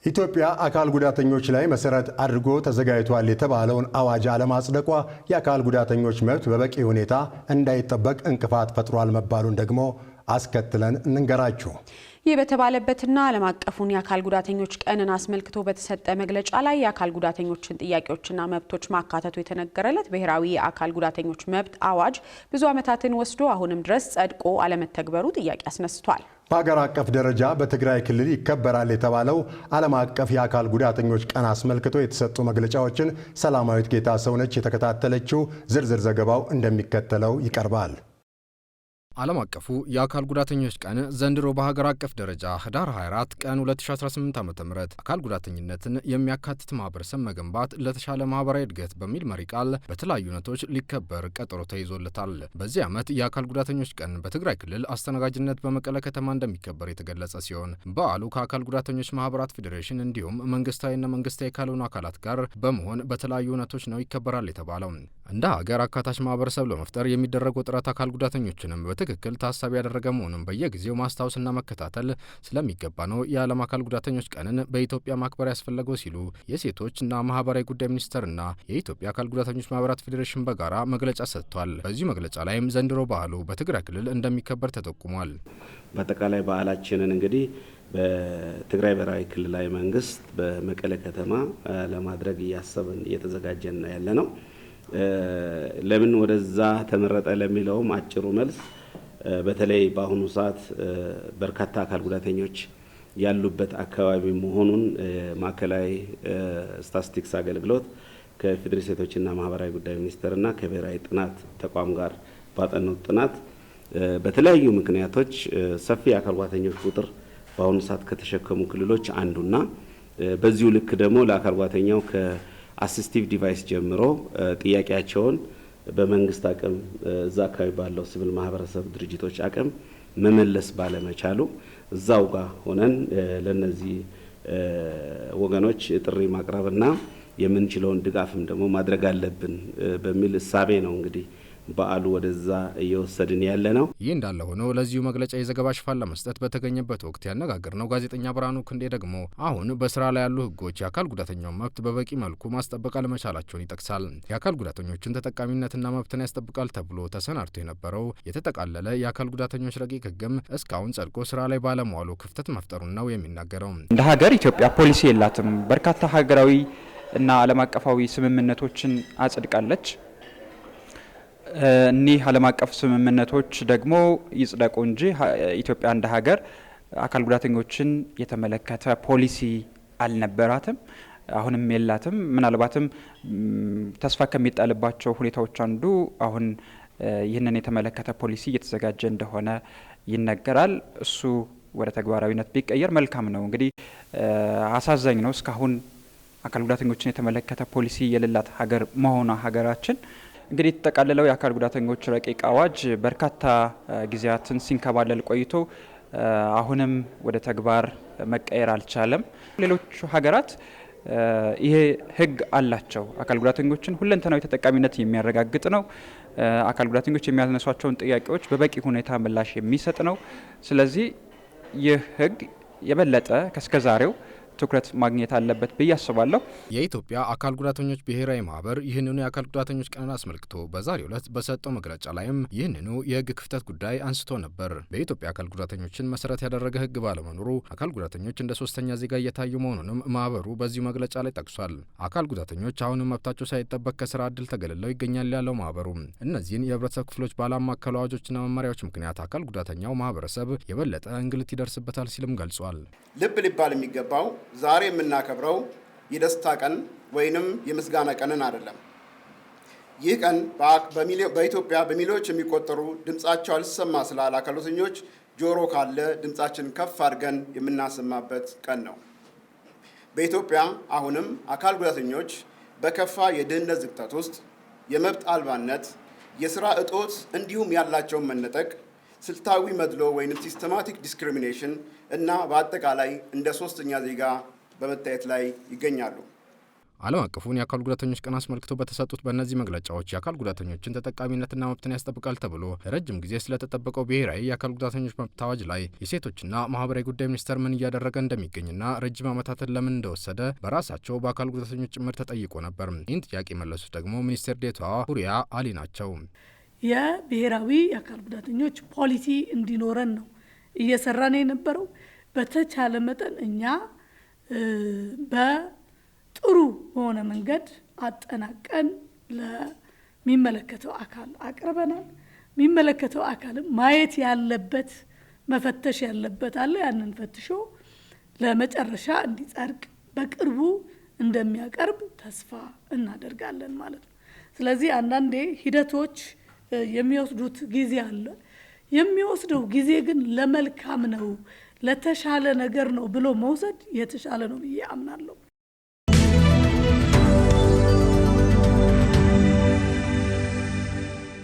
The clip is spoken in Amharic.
ኢትዮጵያ አካል ጉዳተኞች ላይ መሰረት አድርጎ ተዘጋጅቷል የተባለውን አዋጅ አለማጽደቋ የአካል ጉዳተኞች መብት በበቂ ሁኔታ እንዳይጠበቅ እንቅፋት ፈጥሯል መባሉን ደግሞ አስከትለን እንንገራችሁ። ይህ በተባለበትና ዓለም አቀፉን የአካል ጉዳተኞች ቀንን አስመልክቶ በተሰጠ መግለጫ ላይ የአካል ጉዳተኞችን ጥያቄዎችና መብቶች ማካተቱ የተነገረለት ብሔራዊ የአካል ጉዳተኞች መብት አዋጅ ብዙ ዓመታትን ወስዶ አሁንም ድረስ ጸድቆ አለመተግበሩ ጥያቄ አስነስቷል። በሀገር አቀፍ ደረጃ በትግራይ ክልል ይከበራል የተባለው ዓለም አቀፍ የአካል ጉዳተኞች ቀን አስመልክቶ የተሰጡ መግለጫዎችን ሰላማዊት ጌታሰውነች የተከታተለችው። ዝርዝር ዘገባው እንደሚከተለው ይቀርባል። ዓለም አቀፉ የአካል ጉዳተኞች ቀን ዘንድሮ በሀገር አቀፍ ደረጃ ህዳር 24 ቀን 2018 ዓ.ም አካል ጉዳተኝነትን የሚያካትት ማህበረሰብ መገንባት ለተሻለ ማህበራዊ እድገት በሚል መሪ ቃል በተለያዩ ሁነቶች ሊከበር ቀጠሮ ተይዞለታል። በዚህ ዓመት የአካል ጉዳተኞች ቀን በትግራይ ክልል አስተናጋጅነት በመቀለ ከተማ እንደሚከበር የተገለጸ ሲሆን በዓሉ ከአካል ጉዳተኞች ማህበራት ፌዴሬሽን እንዲሁም መንግስታዊና መንግስታዊ ካልሆኑ አካላት ጋር በመሆን በተለያዩ ሁነቶች ነው ይከበራል የተባለው። እንደ ሀገር አካታች ማህበረሰብ ለመፍጠር የሚደረገው ጥረት አካል ጉዳተኞችንም በትክክል ታሳቢ ያደረገ መሆኑን በየጊዜው ማስታወስና መከታተል ስለሚገባ ነው የዓለም አካል ጉዳተኞች ቀንን በኢትዮጵያ ማክበር ያስፈለገው ሲሉ የሴቶችና ማህበራዊ ጉዳይ ሚኒስቴርና የኢትዮጵያ አካል ጉዳተኞች ማህበራት ፌዴሬሽን በጋራ መግለጫ ሰጥቷል። በዚህ መግለጫ ላይም ዘንድሮ ባህሉ በትግራይ ክልል እንደሚከበር ተጠቁሟል። በአጠቃላይ ባህላችንን እንግዲህ በትግራይ ብሔራዊ ክልላዊ መንግስት በመቀለ ከተማ ለማድረግ እያሰብን እየተዘጋጀን ያለ ነው። ለምን ወደዛ ተመረጠ ለሚለውም አጭሩ መልስ በተለይ በአሁኑ ሰዓት በርካታ አካል ጉዳተኞች ያሉበት አካባቢ መሆኑን ማዕከላዊ ስታቲስቲክስ አገልግሎት ከፌዴራል ሴቶችና ማህበራዊ ጉዳይ ሚኒስቴርና ከብሔራዊ ጥናት ተቋም ጋር ባጠኑት ጥናት በተለያዩ ምክንያቶች ሰፊ አካል ጉዳተኞች ቁጥር በአሁኑ ሰዓት ከተሸከሙ ክልሎች አንዱና በዚሁ ልክ ደግሞ ለአካል ጉዳተኛው አሲስቲቭ ዲቫይስ ጀምሮ ጥያቄያቸውን በመንግስት አቅም እዛ አካባቢ ባለው ሲቪል ማህበረሰብ ድርጅቶች አቅም መመለስ ባለመቻሉ እዛው ጋር ሆነን ለነዚህ ወገኖች ጥሪ ማቅረብና የምንችለውን ድጋፍም ደግሞ ማድረግ አለብን በሚል እሳቤ ነው እንግዲህ በዓሉ ወደዛ እየወሰድን ያለ ነው። ይህ እንዳለ ሆኖ ለዚሁ መግለጫ የዘገባ ሽፋን ለመስጠት በተገኘበት ወቅት ያነጋገርነው ጋዜጠኛ ብርሃኑ ክንዴ ደግሞ አሁን በስራ ላይ ያሉ ህጎች የአካል ጉዳተኛውን መብት በበቂ መልኩ ማስጠበቅ አለመቻላቸውን ይጠቅሳል። የአካል ጉዳተኞችን ተጠቃሚነትና መብትን ያስጠብቃል ተብሎ ተሰናድቶ የነበረው የተጠቃለለ የአካል ጉዳተኞች ረቂቅ ህግም እስካሁን ጸድቆ ስራ ላይ ባለመዋሉ ክፍተት መፍጠሩን ነው የሚናገረው። እንደ ሀገር ኢትዮጵያ ፖሊሲ የላትም። በርካታ ሀገራዊ እና ዓለም አቀፋዊ ስምምነቶችን አጽድቃለች። እኒህ ዓለም አቀፍ ስምምነቶች ደግሞ ይጽደቁ እንጂ ኢትዮጵያ እንደ ሀገር አካል ጉዳተኞችን የተመለከተ ፖሊሲ አልነበራትም፣ አሁንም የላትም። ምናልባትም ተስፋ ከሚጣልባቸው ሁኔታዎች አንዱ አሁን ይህንን የተመለከተ ፖሊሲ እየተዘጋጀ እንደሆነ ይነገራል። እሱ ወደ ተግባራዊነት ቢቀየር መልካም ነው። እንግዲህ አሳዛኝ ነው። እስካሁን አካል ጉዳተኞችን የተመለከተ ፖሊሲ የሌላት ሀገር መሆኗ ሀገራችን እንግዲህ የተጠቃለለው የአካል ጉዳተኞች ረቂቅ አዋጅ በርካታ ጊዜያትን ሲንከባለል ቆይቶ አሁንም ወደ ተግባር መቀየር አልቻለም። ሌሎች ሀገራት ይሄ ህግ አላቸው። አካል ጉዳተኞችን ሁለንተናዊ ተጠቃሚነት የሚያረጋግጥ ነው። አካል ጉዳተኞች የሚያነሷቸውን ጥያቄዎች በበቂ ሁኔታ ምላሽ የሚሰጥ ነው። ስለዚህ ይህ ህግ የበለጠ ከስከዛሬው ትኩረት ማግኘት አለበት ብዬ አስባለሁ። የኢትዮጵያ አካል ጉዳተኞች ብሔራዊ ማህበር ይህንኑ የአካል ጉዳተኞች ቀንን አስመልክቶ በዛሬው ዕለት በሰጠው መግለጫ ላይም ይህንኑ የህግ ክፍተት ጉዳይ አንስቶ ነበር። በኢትዮጵያ አካል ጉዳተኞችን መሰረት ያደረገ ህግ ባለመኖሩ አካል ጉዳተኞች እንደ ሶስተኛ ዜጋ እየታዩ መሆኑንም ማህበሩ በዚሁ መግለጫ ላይ ጠቅሷል። አካል ጉዳተኞች አሁንም መብታቸው ሳይጠበቅ ከስራ እድል ተገልለው ይገኛል ያለው ማህበሩ እነዚህን የህብረተሰብ ክፍሎች ባላማከሉ አዋጆችና መመሪያዎች ምክንያት አካል ጉዳተኛው ማህበረሰብ የበለጠ እንግልት ይደርስበታል ሲልም ገልጿል። ልብ ሊባል የሚገባው ዛሬ የምናከብረው የደስታ ቀን ወይንም የምስጋና ቀንን አይደለም። ይህ ቀን በኢትዮጵያ በሚሊዮኖች የሚቆጠሩ ድምጻቸው አልሰማ ስላለ አካል ጉዳተኞች ጆሮ ካለ ድምጻችንን ከፍ አድርገን የምናሰማበት ቀን ነው። በኢትዮጵያ አሁንም አካል ጉዳተኞች በከፋ የድህነት ዝቅጠት ውስጥ የመብት አልባነት፣ የስራ እጦት እንዲሁም ያላቸውን መነጠቅ፣ ስልታዊ መድሎ ወይም ሲስተማቲክ ዲስክሪሚኔሽን እና በአጠቃላይ እንደ ሶስተኛ ዜጋ በመታየት ላይ ይገኛሉ። ዓለም አቀፉን የአካል ጉዳተኞች ቀን አስመልክቶ በተሰጡት በእነዚህ መግለጫዎች የአካል ጉዳተኞችን ተጠቃሚነትና መብትን ያስጠብቃል ተብሎ ለረጅም ጊዜ ስለተጠበቀው ብሔራዊ የአካል ጉዳተኞች መብት አዋጅ ላይ የሴቶችና ማህበራዊ ጉዳይ ሚኒስቴር ምን እያደረገ እንደሚገኝና ረጅም ዓመታትን ለምን እንደወሰደ በራሳቸው በአካል ጉዳተኞች ጭምር ተጠይቆ ነበር። ይህን ጥያቄ መለሱት ደግሞ ሚኒስቴር ዴኤታዋ ሁሪያ አሊ ናቸው። የብሔራዊ የአካል ጉዳተኞች ፖሊሲ እንዲኖረን ነው እየሰራን የነበረው። በተቻለ መጠን እኛ በጥሩ በሆነ መንገድ አጠናቀን ለሚመለከተው አካል አቅርበናል። የሚመለከተው አካልም ማየት ያለበት መፈተሽ ያለበት አለ። ያንን ፈትሾ ለመጨረሻ እንዲጸድቅ በቅርቡ እንደሚያቀርብ ተስፋ እናደርጋለን ማለት ነው። ስለዚህ አንዳንዴ ሂደቶች የሚወስዱት ጊዜ አለ። የሚወስደው ጊዜ ግን ለመልካም ነው፣ ለተሻለ ነገር ነው ብሎ መውሰድ የተሻለ ነው ብዬ አምናለሁ።